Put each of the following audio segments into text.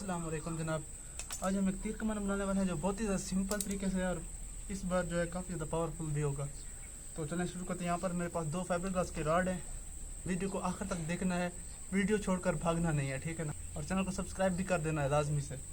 अस्सलाम वालेकुम जनाब। आज हम एक तीर कमान बनाने वाले हैं जो बहुत ही ज़्यादा सिंपल तरीके से है और इस बार जो है काफ़ी ज़्यादा पावरफुल भी होगा। तो चलें शुरू करते हैं। यहाँ पर मेरे पास 2 फाइबरग्लास के रॉड हैं। वीडियो को आखिर तक देखना है, वीडियो छोड़कर भागना नहीं है, ठीक है ना। और चैनल को सब्सक्राइब भी कर देना है लाजमी से।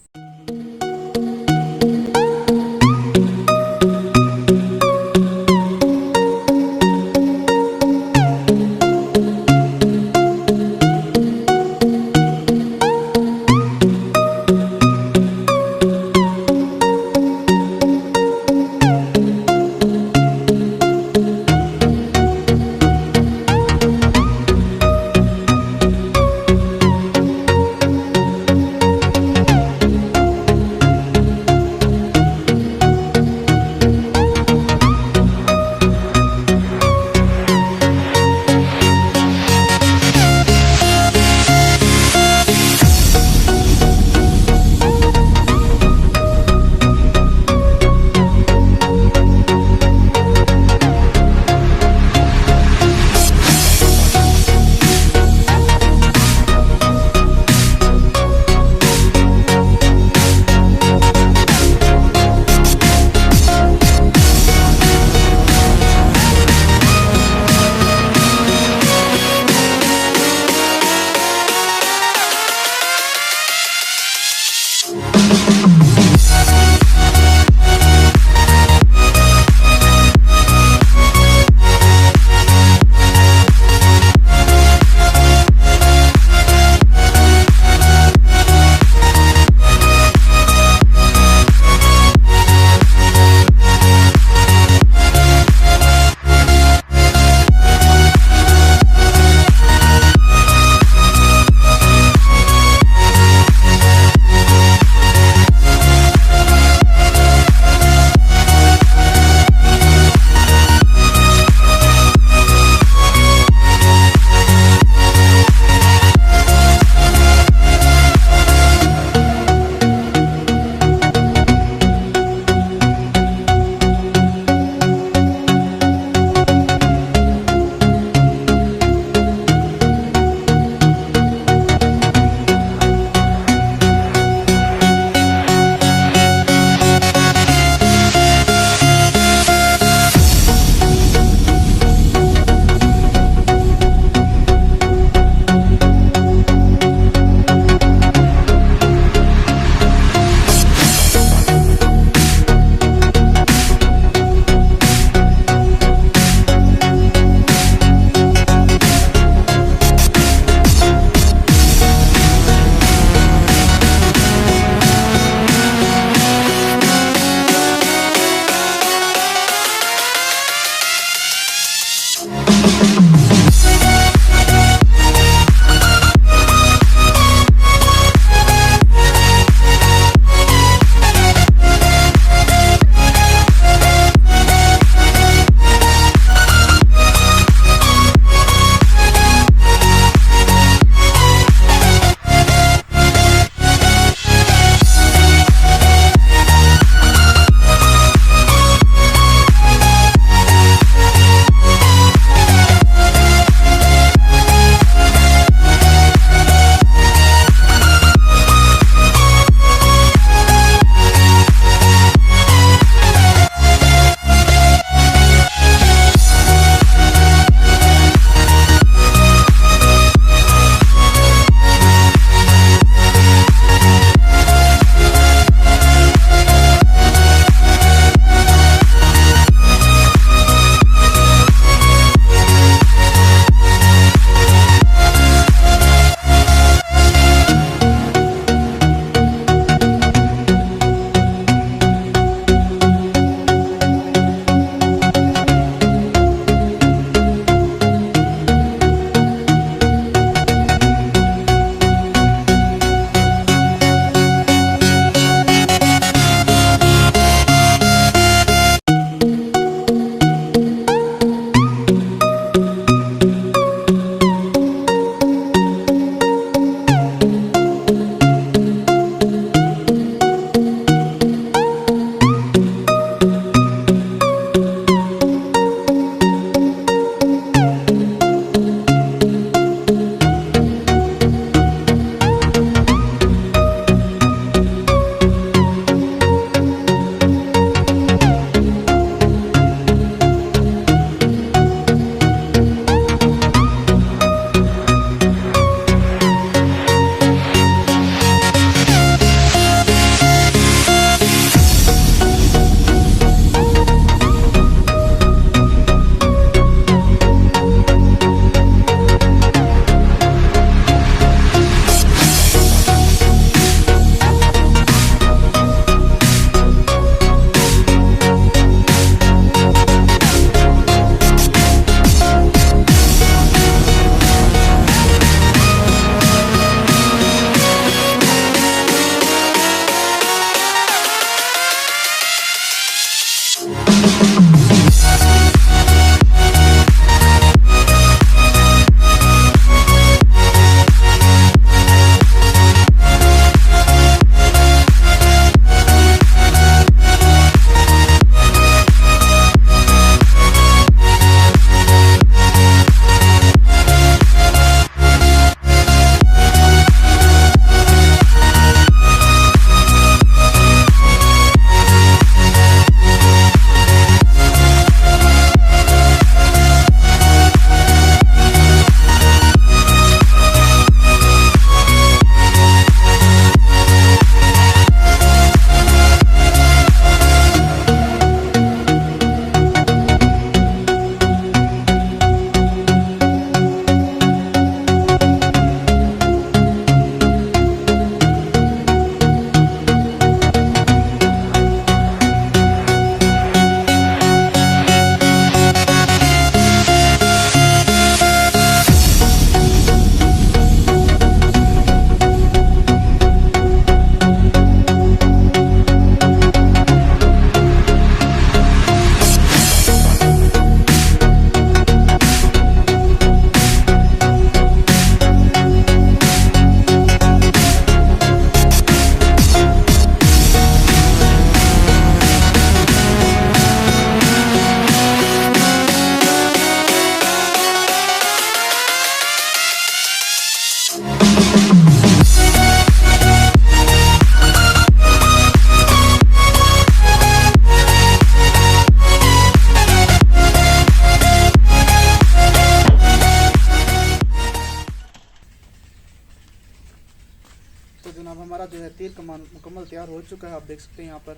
है तीर कमान मुकम्मल तैयार हो चुका है, आप देख सकते हैं यहाँ पर,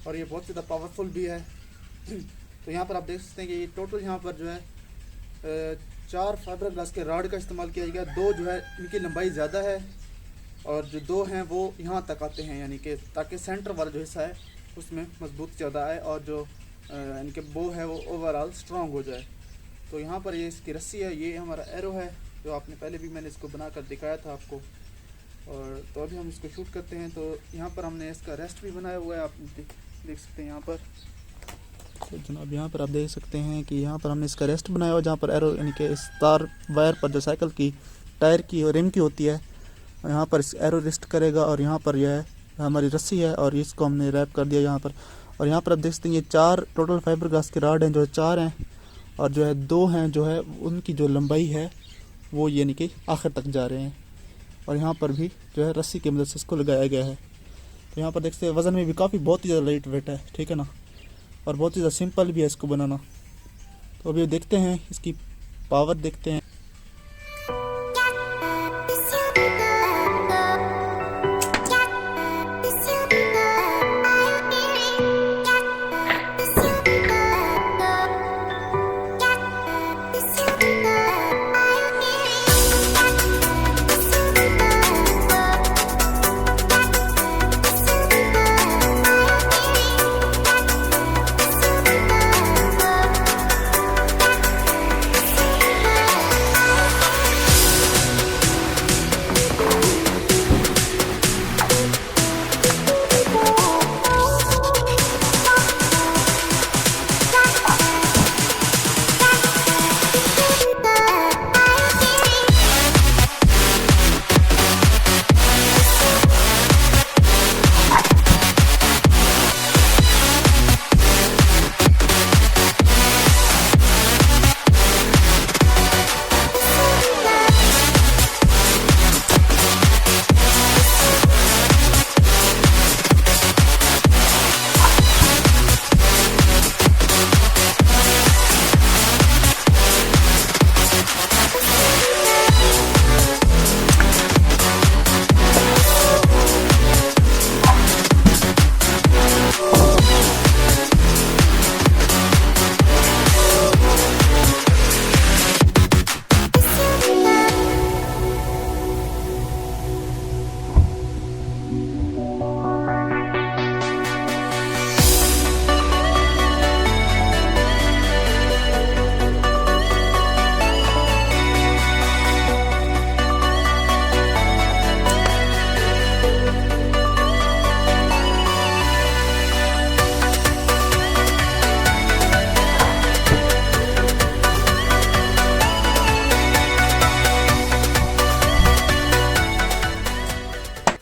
और ये बहुत ज़्यादा पावरफुल भी है। तो यहाँ पर आप देख सकते हैं कि टोटल यहाँ पर जो है 4 फाइबर ग्लास के राड का इस्तेमाल किया गया। 2 जो है इनकी लंबाई ज़्यादा है और जो 2 हैं वो यहाँ तक आते हैं, यानी कि ताकि सेंटर वाला जो हिस्सा है उसमें मजबूत ज़्यादा आए और जो इनके बो है वो ओवरऑल स्ट्रॉन्ग हो जाए। तो यहाँ पर ये इसकी रस्सी है, ये हमारा एरो है जो आपने पहले भी मैंने इसको बनाकर दिखाया था आपको। और तो अभी हम इसको शूट करते हैं। तो यहाँ पर हमने इसका रेस्ट भी बनाया हुआ है, आप देख सकते हैं यहाँ पर। तो जनाब यहाँ पर आप देख सकते हैं कि यहाँ पर हमने इसका रेस्ट बनाया हुआ, जहाँ पर एरो यानी कि इस तार वायर पर जो साइकिल की टायर की और रिम की होती है, यहाँ पर इस एरो रेस्ट करेगा। और यहाँ पर यह है हमारी रस्सी है और इसको हमने रैप कर दिया यहाँ पर। और यहाँ पर आप देख सकते हैं ये 4 टोटल फाइबर ग्लास के राड हैं, जो 4 हैं और जो है 2 हैं जो है उनकी जो लंबाई है वो यानी कि आखिर तक जा रहे हैं। और यहाँ पर भी जो है रस्सी की मदद से इसको लगाया गया है। तो यहाँ पर देखते हैं वज़न में भी काफ़ी बहुत ही ज़्यादा लाइट वेट है, ठीक है ना, और बहुत ही ज़्यादा सिंपल भी है इसको बनाना। तो अभी देखते हैं इसकी पावर देखते हैं।